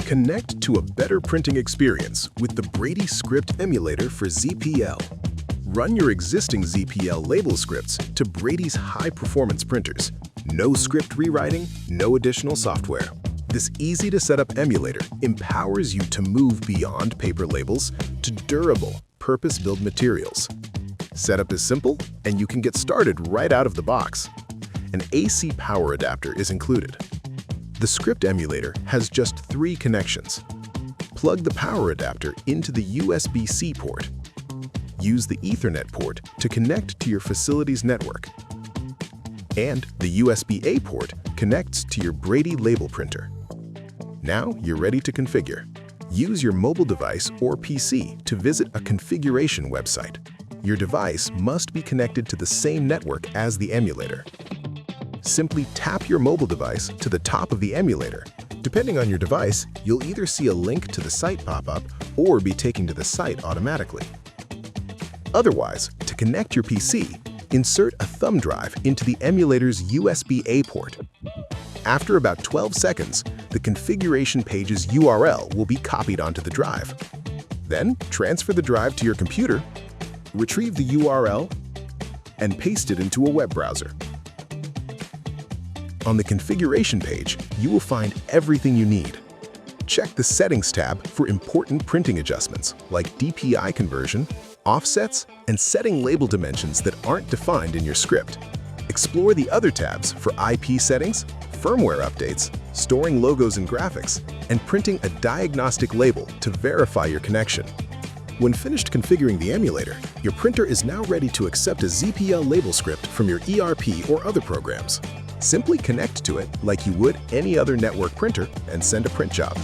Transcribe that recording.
Connect to a better printing experience with the Brady Script Emulator for ZPL. Run your existing ZPL label scripts to Brady's high-performance printers. No script rewriting, no additional software. This easy-to-set-up emulator empowers you to move beyond paper labels to durable, purpose-built materials. Setup is simple, and you can get started right out of the box. An AC power adapter is included. The script emulator has just 3 connections. Plug the power adapter into the USB-C port. Use the Ethernet port to connect to your facility's network. And the USB-A port connects to your Brady label printer. Now you're ready to configure. Use your mobile device or PC to visit a configuration website. Your device must be connected to the same network as the emulator. Simply tap your mobile device to the top of the emulator. Depending on your device, you'll either see a link to the site pop up or be taken to the site automatically. Otherwise, to connect your PC, insert a thumb drive into the emulator's USB-A port. After about 12 seconds, the configuration page's URL will be copied onto the drive. Then, transfer the drive to your computer, retrieve the URL, and paste it into a web browser. On the configuration page, you will find everything you need. Check the Settings tab for important printing adjustments like DPI conversion, offsets, and setting label dimensions that aren't defined in your script. Explore the other tabs for IP settings, firmware updates, storing logos and graphics, and printing a diagnostic label to verify your connection. When finished configuring the emulator, your printer is now ready to accept a ZPL label script from your ERP or other programs. Simply connect to it like you would any other network printer and send a print job.